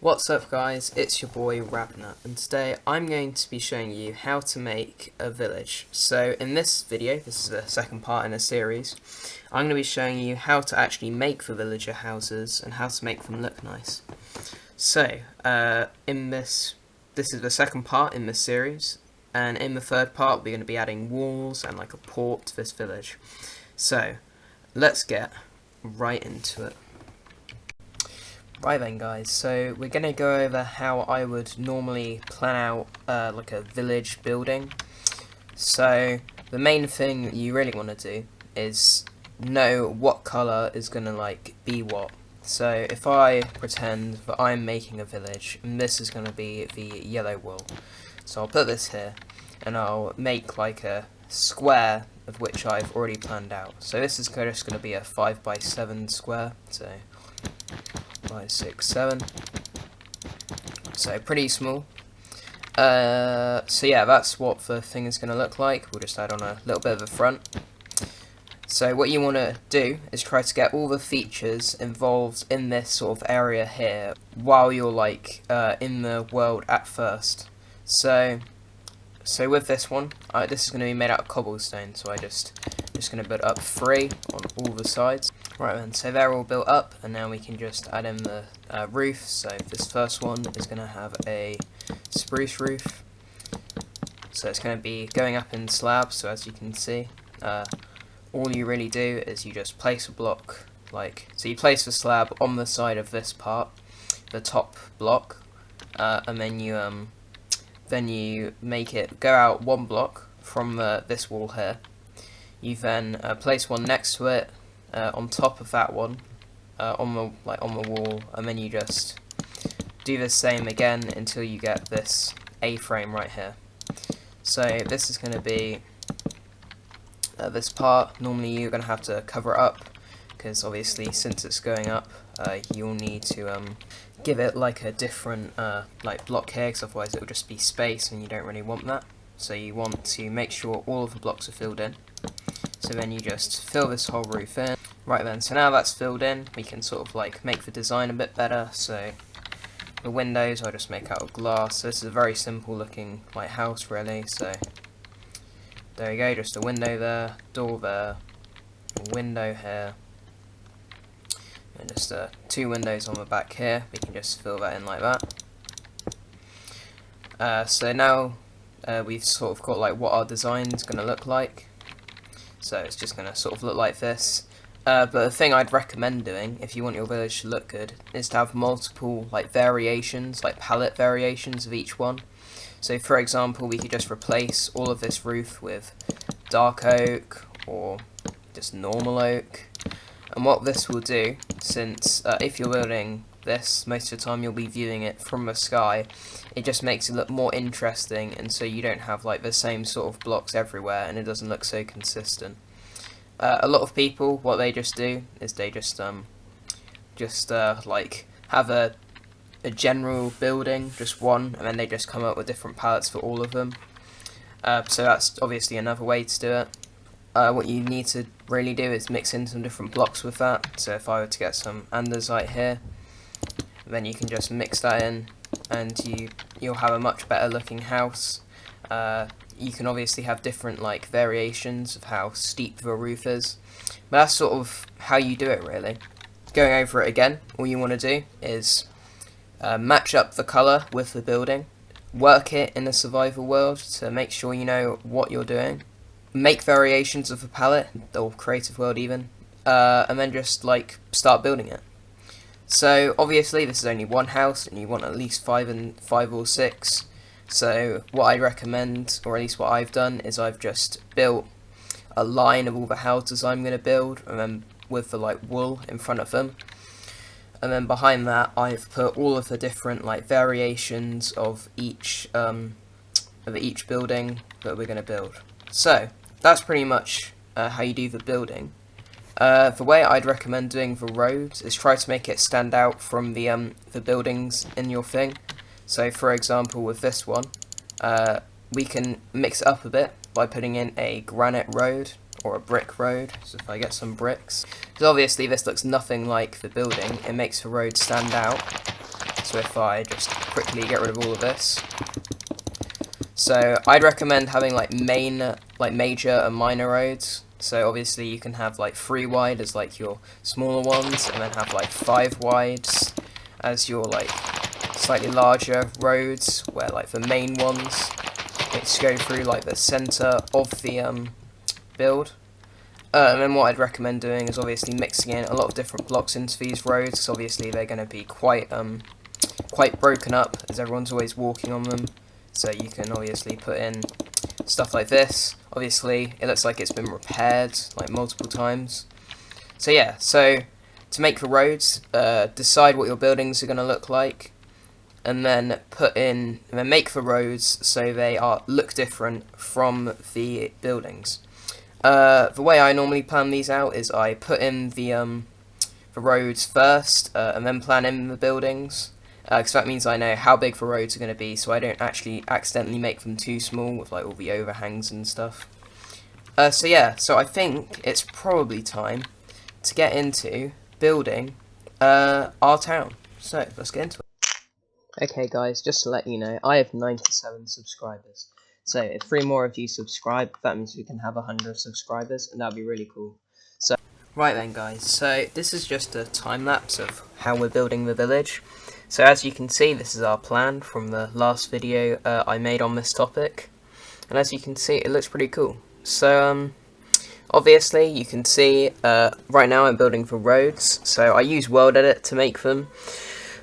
What's up guys, it's your boy Rabner, and today I'm going to be showing you how to make a village. So in this video, this is the second part in a series, I'm going to be showing you how to actually make the villager houses and how to make them look nice. So this is the second part in this series, and in the third part we're going to be adding walls and like a port to this village. So let's get right into it. Right then guys, so we're going to go over how I would normally plan out like a village building. So the main thing that you really want to do is know what colour is going to like be what. So if I pretend that I'm making a village and this is going to be the yellow wool, so I'll put this here and I'll make like a square of which I've already planned out. So this is just going to be a 5x7 square, so 5, 6, 7. So pretty small. So yeah, that's what the thing is going to look like. We'll just add on a little bit of the front. So what you want to do is try to get all the features involved in this sort of area here while you're like in the world at first. So with this one, this is going to be made out of cobblestone. So just going to build up 3 on all the sides. Right then, so they're all built up, and now we can just add in the roof. So this first one is going to have a spruce roof. So it's going to be going up in slabs, so as you can see, all you really do is you just place a block, so you place the slab on the side of this part, the top block, and then you make it go out 1 block from this wall here. You then place one next to it, on top of that one, on the wall, and then you just do the same again until you get this A-frame right here. So this is going to be this part. Normally you're going to have to cover it up because obviously since it's going up, you'll need to give it like a different like block here, because otherwise it will just be space and you don't really want that. So you want to make sure all of the blocks are filled in. So then you just fill this whole roof in. Right then, so now that's filled in, we can sort of like make the design a bit better. So the windows I'll just make out of glass. So this is a very simple looking like house really. So there you go, just a window there, door there, a window here, and just 2 windows on the back here. We can just fill that in like that. So now we've sort of got like what our design is going to look like. So it's just going to sort of look like this. But the thing I'd recommend doing, if you want your village to look good, is to have multiple like variations, like palette variations of each one. So for example, we could just replace all of this roof with dark oak or just normal oak. And what this will do, since if you're building this, most of the time you'll be viewing it from the sky, it just makes it look more interesting, and so you don't have like the same sort of blocks everywhere and it doesn't look so consistent. A lot of people, what they just do is they just like have a general building, just one, and then they just come up with different palettes for all of them. So that's obviously another way to do it. What you need to really do is mix in some different blocks with that. So if I were to get some andesite here, then you can just mix that in and you'll have a much better looking house. You can obviously have different like variations of how steep the roof is, but that's sort of how you do it really. Going over it again, all you want to do is match up the colour with the building, work it in a survival world to make sure you know what you're doing, make variations of the palette, or creative world even, and then just like start building it. So obviously this is only one house and you want at least 5 or 6. So what I recommend, or at least what I've done, is I've just built a line of all the houses I'm going to build, and then with the like wool in front of them. And then behind that I've put all of the different like variations of each building that we're going to build. So that's pretty much how you do the building. The way I'd recommend doing the roads is try to make it stand out from the buildings in your thing. So for example with this one, we can mix it up a bit by putting in a granite road or a brick road. So if I get some bricks, because obviously this looks nothing like the building, it makes the road stand out. So if I just quickly get rid of all of this. So I'd recommend having like major and minor roads. So obviously you can have like 3 wide as like your smaller ones, and then have like 5 wides as your like slightly larger roads, where like the main ones which go through like the center of the build. And then what I'd recommend doing is obviously mixing in a lot of different blocks into these roads, because obviously they're going to be quite broken up, as everyone's always walking on them. So you can obviously put in stuff like this. Obviously it looks like it's been repaired like multiple times. So yeah, so to make the roads, decide what your buildings are going to look like, and then make the roads so they look different from the buildings. The way I normally plan these out is I put in the roads first, and then plan in the buildings, because that means I know how big the roads are going to be, so I don't actually accidentally make them too small with like all the overhangs and stuff. So yeah, so I think it's probably time to get into building our town. So let's get into it. Okay guys, just to let you know, I have 97 subscribers. So if 3 more of you subscribe, that means we can have 100 subscribers, and that'd be really cool. So right then guys, so this is just a time lapse of how we're building the village. So as you can see, this is our plan from the last video I made on this topic, and as you can see, it looks pretty cool. So obviously you can see right now I'm building the roads, so I use World Edit to make them,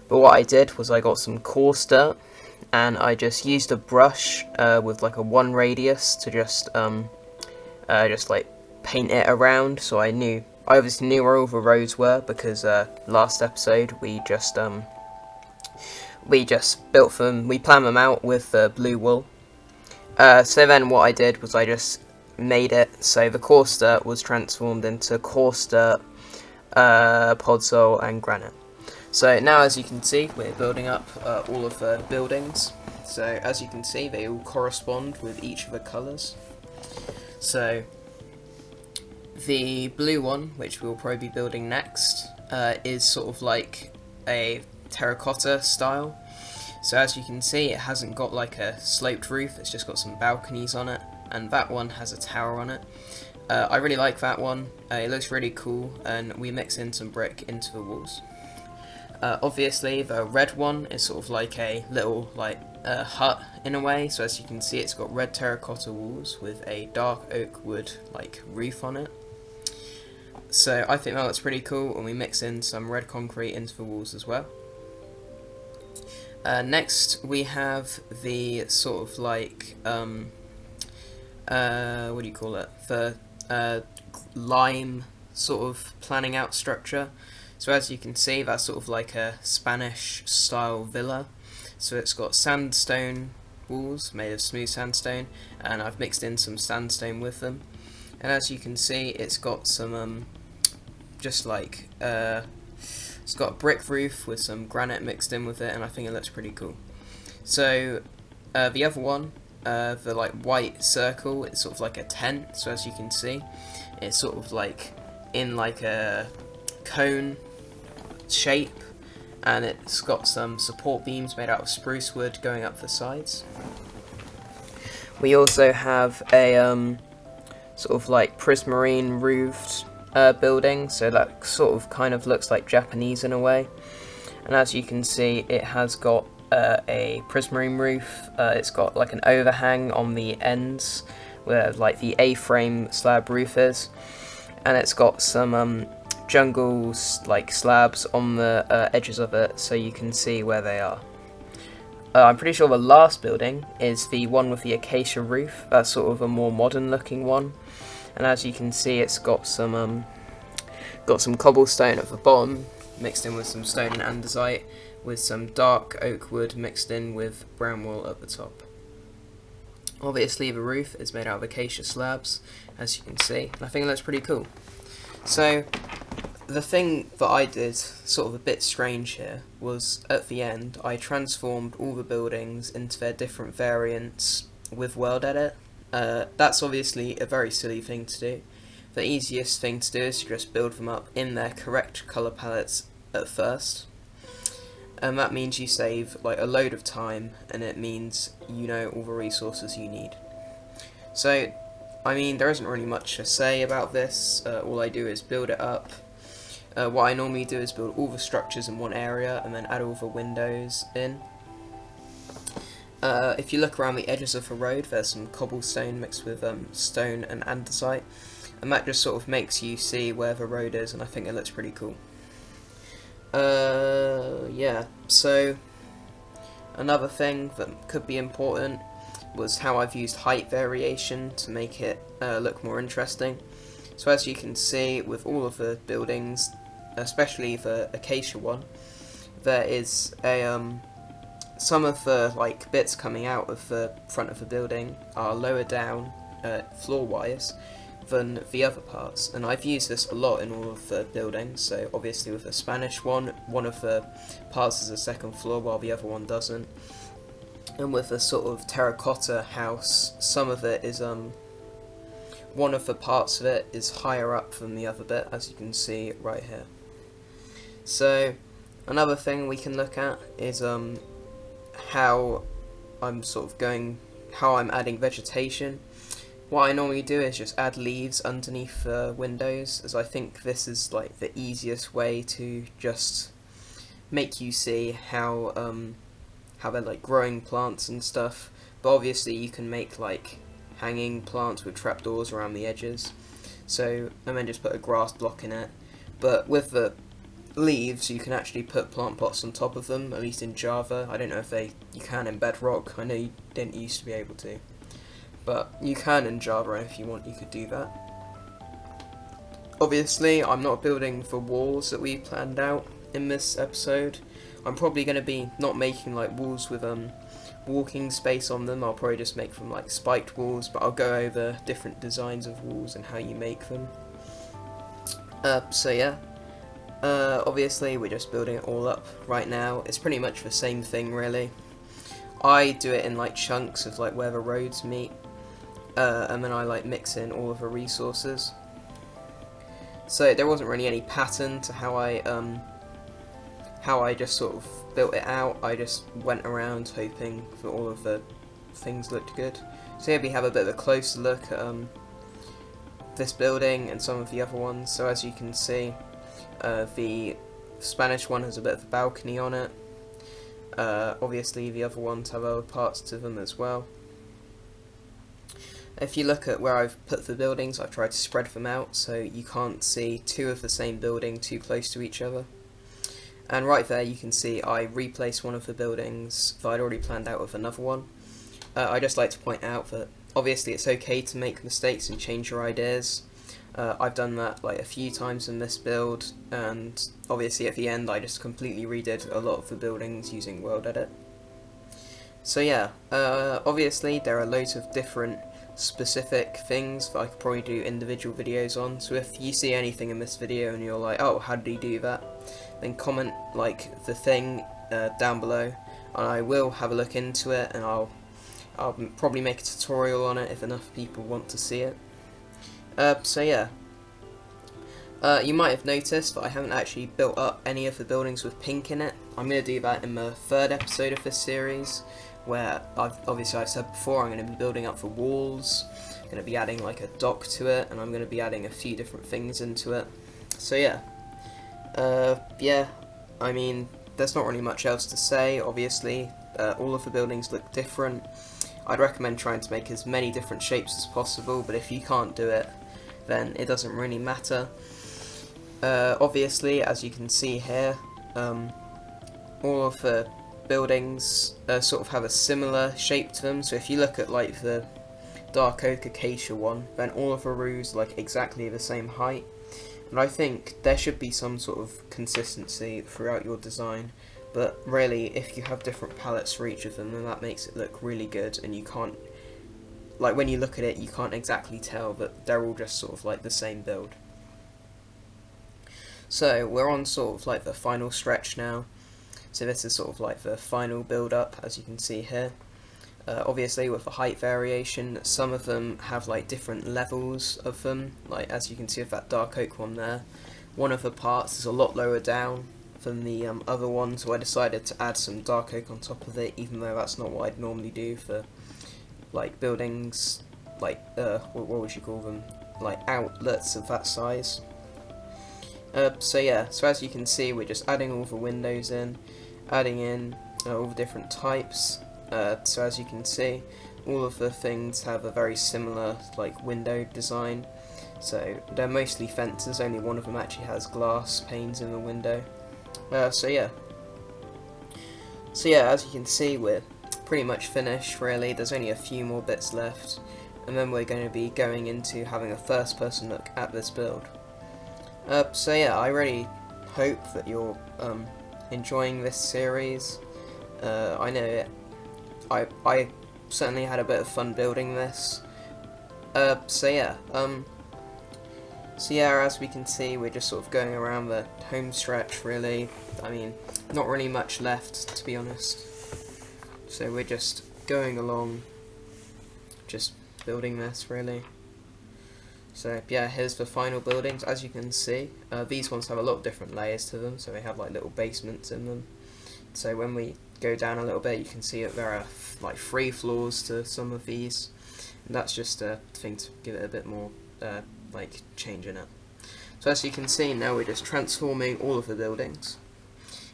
but what I did was I got some coarse dirt, and I just used a brush with like a 1 radius to just like paint it around, so I obviously knew where all the roads were, because last episode we just built them, we planned them out with blue wool. So then what I did was I just made it so the coarse dirt was transformed into coarse dirt, podzol and granite. So now as you can see, we're building up all of the buildings. So as you can see, they all correspond with each of the colours. So the blue one, which we'll probably be building next, is sort of like a terracotta style. So as you can see, it hasn't got like a sloped roof, it's just got some balconies on it, and that one has a tower on it. I really like that one, it looks really cool, and we mix in some brick into the walls. Obviously the red one is sort of like a little like hut in a way, so as you can see it's got red terracotta walls with a dark oak wood like roof on it. So I think that looks pretty cool, and we mix in some red concrete into the walls as well. Next we have the sort of like what do you call it, the lime sort of planning out structure. So as you can see, that's sort of like a Spanish style villa. So it's got sandstone walls made of smooth sandstone, and I've mixed in some sandstone with them. And as you can see, it's got some just like it's got a brick roof with some granite mixed in with it, and I think it looks pretty cool. So the other one, the like white circle, it's sort of like a tent. So as you can see, it's sort of like in like a cone shape, and it's got some support beams made out of spruce wood going up the sides. We also have a sort of like prismarine roofed building, so that sort of kind of looks like Japanese in a way. And as you can see, it has got a prismarine roof. It's got like an overhang on the ends where like the A-frame slab roof is, and it's got some jungle like slabs on the edges of it, so you can see where they are. I'm pretty sure the last building is the one with the Acacia Roof. That's sort of a more modern looking one, and as you can see, it's got some cobblestone at the bottom mixed in with some stone and andesite, with some dark oak wood mixed in with brown wool at the top. Obviously the roof is made out of acacia slabs, as you can see, and I think it looks pretty cool. So the thing that I did sort of a bit strange here was at the end I transformed all the buildings into their different variants with World Edit. That's obviously a very silly thing to do. The easiest thing to do is to just build them up in their correct colour palettes at first. and that means you save like a load of time, and it means you know all the resources you need. So, I mean, there isn't really much to say about this. All I do is build it up. What I normally do is build all the structures in one area and then add all the windows in. If you look around the edges of the road, there's some cobblestone mixed with stone and andesite, and that just sort of makes you see where the road is, and I think it looks pretty cool. Yeah, so another thing that could be important was how I've used height variation to make it look more interesting. So as you can see with all of the buildings, especially the Acacia one, there is a some of the like bits coming out of the front of the building are lower down floor-wise than the other parts, and I've used this a lot in all of the buildings. So obviously with the Spanish one of the parts is a second floor while the other one doesn't, and with the sort of terracotta house, some of it is one of the parts of it is higher up than the other bit, as you can see right here. So another thing we can look at is how I'm adding vegetation. What I normally do is just add leaves underneath the windows, as I think this is like the easiest way to just make you see how they're like growing plants and stuff. But obviously you can make like hanging plants with trapdoors around the edges. So and then just put a grass block in it. But with the leaves, you can actually put plant pots on top of them, at least in Java. I don't know if you can in Bedrock. I know you didn't used to be able to, but you can in Java, and if you want you could do that. Obviously I'm not building the walls that we planned out in this episode. I'm probably going to be not making like walls with walking space on them. I'll probably just make them like spiked walls, but I'll go over different designs of walls and how you make them. So yeah, obviously we're just building it all up right now. It's pretty much the same thing really. I do it in like chunks of like where the roads meet, and then I like mix in all of the resources. So there wasn't really any pattern to how I just sort of built it out. I just went around hoping that all of the things looked good. So here we have a bit of a closer look at this building and some of the other ones. So as you can see, the Spanish one has a bit of a balcony on it. Obviously the other ones have other parts to them as well. If you look at where I've put the buildings, I've tried to spread them out so you can't see two of the same building too close to each other. And right there you can see I replaced one of the buildings that I'd already planned out with another one. I just like to point out that obviously it's okay to make mistakes and change your ideas. I've done that like a few times in this build, and obviously at the end I just completely redid a lot of the buildings using World Edit. So yeah, obviously there are loads of different specific things that I could probably do individual videos on, so if you see anything in this video and you're like, oh, how did he do that, then comment like the thing down below, and I will have a look into it, and I'll probably make a tutorial on it if enough people want to see it. So yeah, you might have noticed that I haven't actually built up any of the buildings with pink in it. I'm going to do that in the third episode of this series, where I've said before I'm going to be building up the walls, I'm going to be adding like a dock to it, and I'm going to be adding a few different things into it. So yeah, yeah, I mean, there's not really much else to say. Obviously, all of the buildings look different. I'd recommend trying to make as many different shapes as possible, but if you can't do it, then it doesn't really matter. Obviously, as you can see here, all of the buildings sort of have a similar shape to them. So if you look at like the dark oak acacia one, then all of the roofs are like exactly the same height. And I think there should be some sort of consistency throughout your design. But really, if you have different palettes for each of them, then that makes it look really good, and you can't, like when you look at it, you can't exactly tell that they're all just sort of like the same build. So we're on sort of like the final stretch now. So this is sort of like the final build up, as you can see here. Obviously with the height variation, some of them have like different levels of them, like as you can see with that dark oak one there. One of the parts is a lot lower down than the other one, so I decided to add some dark oak on top of it, even though that's not what I'd normally do for like buildings, like what would you call them, like outlets of that size. So yeah, so as you can see, we're just adding all the windows in, adding in all the different types. So as you can see, all of the things have a very similar like window design. So they're mostly fences, only one of them actually has glass panes in the window. So yeah, as you can see, we're pretty much finished really. There's only a few more bits left, and then we're going to be going into having a first person look at this build. So yeah, I really hope that you're enjoying this series. I know I certainly had a bit of fun building this. So yeah, as we can see, we're just sort of going around the home stretch really. I mean, not really much left, to be honest. So we're just going along, just building this really. So yeah, here's the final buildings. As you can see, these ones have a lot of different layers to them, so they have like little basements in them. So when we go down a little bit, you can see that there are like 3 floors to some of these, and that's just a thing to give it a bit more like change in it. So as you can see, now we're just transforming all of the buildings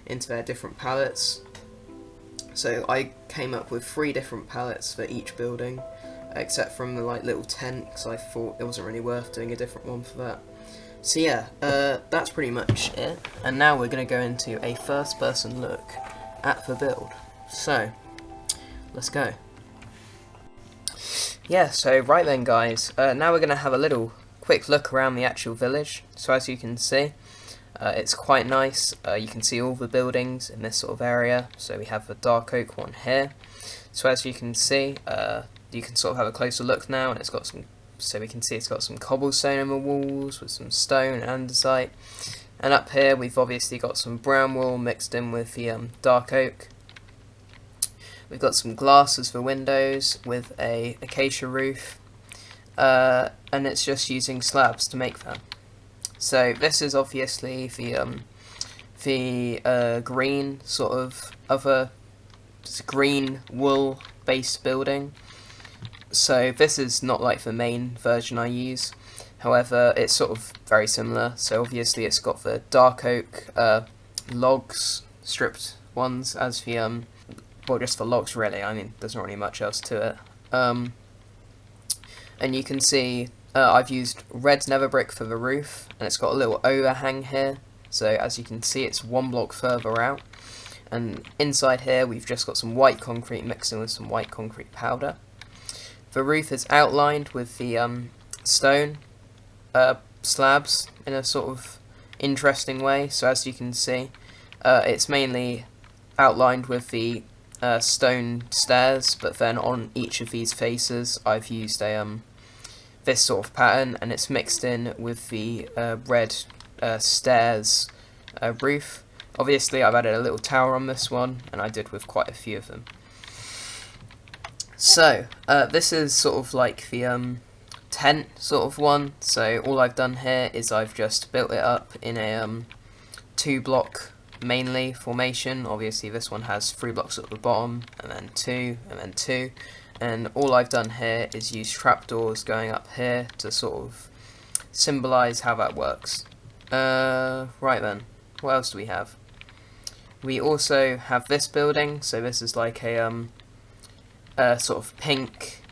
into their different palettes. So I came up with 3 different palettes for each building, except from the like little tent, because I thought it wasn't really worth doing a different one for that. So yeah, that's pretty much it. And now we're going to go into a first person look at the build. So let's go. Yeah, so right then guys, now we're going to have a little quick look around the actual village. So as you can see, it's quite nice. You can see all the buildings in this sort of area. So we have the dark oak one here. So as you can see, you can sort of have a closer look now, and it's got some, so we can see it's got some cobblestone in the walls with some stone and andesite. And up here we've obviously got some brown wool mixed in with the dark oak. We've got some glass as the windows with a acacia roof, and it's just using slabs to make that. So this is obviously the green sort of other green wool based building. So this is not like the main version I use, however it's sort of very similar. So obviously it's got the dark oak logs, stripped ones as the well, just for logs really. I mean, there's not really much else to it. And you can see I've used red nether brick for the roof, and it's got a little overhang here. So as you can see, it's 1 block further out. And inside here we've just got some white concrete mixed in with some white concrete powder. The roof is outlined with the stone slabs in a sort of interesting way. So as you can see, it's mainly outlined with the stone stairs, but then on each of these faces I've used a this sort of pattern, and it's mixed in with the red stairs roof. Obviously I've added a little tower on this one, and I did with quite a few of them. So this is sort of like the tent sort of one. So all I've done here is I've just built it up in a 2 block mainly formation. Obviously this one has 3 blocks at the bottom, and then 2, and then 2. And all I've done here is use trapdoors going up here to sort of symbolise how that works. Right then, what else do we have? We also have this building. So this is like a sort of pink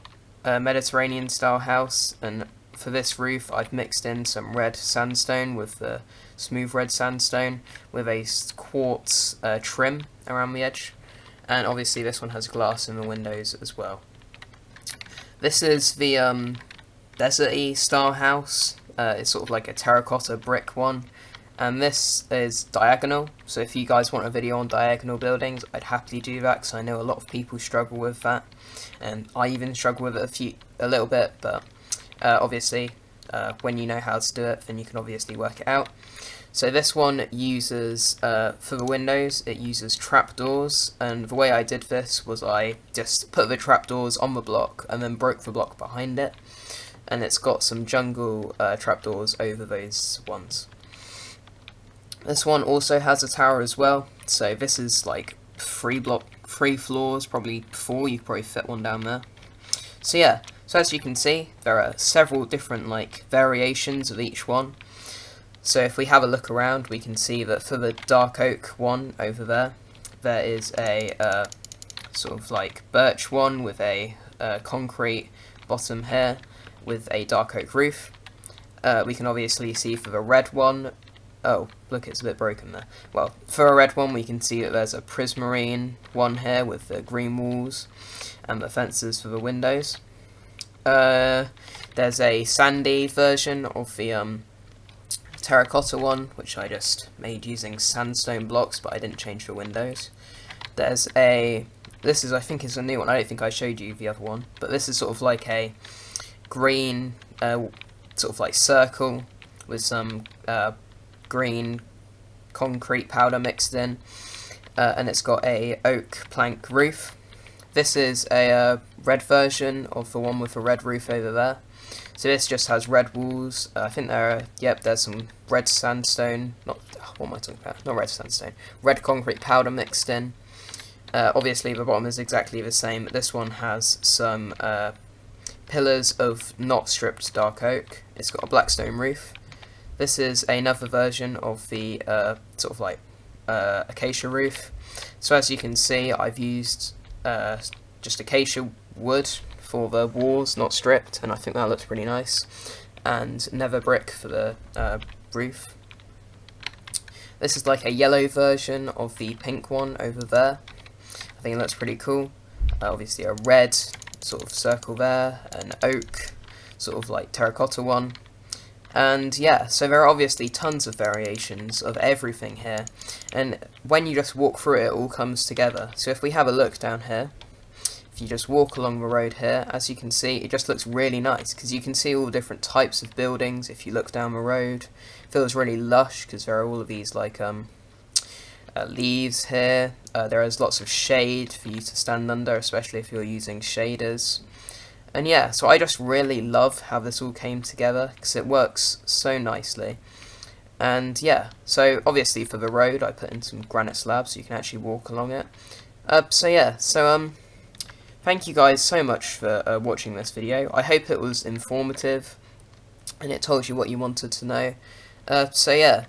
Mediterranean style house, and for this roof I've mixed in some red sandstone with the smooth red sandstone with a quartz trim around the edge, and obviously this one has glass in the windows as well. This is the desert-y style house. It's sort of like a terracotta brick one, and this is diagonal. So if you guys want a video on diagonal buildings, I'd happily do that, because I know a lot of people struggle with that, and I even struggle with it a little bit, but obviously when you know how to do it, then you can obviously work it out. So this one uses, for the windows, it uses trapdoors, and the way I did this was I just put the trapdoors on the block and then broke the block behind it, and it's got some jungle trapdoors over those ones. This one also has a tower as well, so this is like 3 floors, probably 4, you could probably fit one down there. So yeah, so as you can see, there are several different like variations of each one. So if we have a look around, we can see that for the dark oak one over there, there is a sort of like birch one with a concrete bottom here with a dark oak roof. We can obviously see for the red one, oh look, it's a bit broken there. Well, for a red one we can see that there's a prismarine one here with the green walls and the fences for the windows. There's a sandy version of the terracotta one, which I just made using sandstone blocks, but I didn't change the windows. There's this is, I think, is a new one. I don't think I showed you the other one, but this is sort of like a green, sort of like circle with some green concrete powder mixed in, and it's got a oak plank roof. This is a red version of the one with the red roof over there. So this just has red walls. I think there's some red sandstone, what am I talking about? Not red sandstone, red concrete powder mixed in. Obviously the bottom is exactly the same, but this one has some pillars of not stripped dark oak. It's got a black stone roof. This is another version of the sort of like acacia roof. So as you can see, I've used just acacia wood for the walls, not stripped, and I think that looks pretty nice. And nether brick for the roof. This is like a yellow version of the pink one over there. I think it looks pretty cool. Obviously a red sort of circle there, an oak sort of like terracotta one. And yeah, so there are obviously tons of variations of everything here, and when you just walk through it, it all comes together. So if we have a look down here, if you just walk along the road here, as you can see, it just looks really nice, because you can see all the different types of buildings. If you look down the road, it feels really lush, because there are all of these like leaves here. There is lots of shade for you to stand under, especially if you're using shaders. And yeah, so I just really love how this all came together, because it works so nicely. And yeah, so obviously for the road I put in some granite slabs so you can actually walk along it. So yeah, so thank you guys so much for watching this video. I hope it was informative and it told you what you wanted to know. So yeah,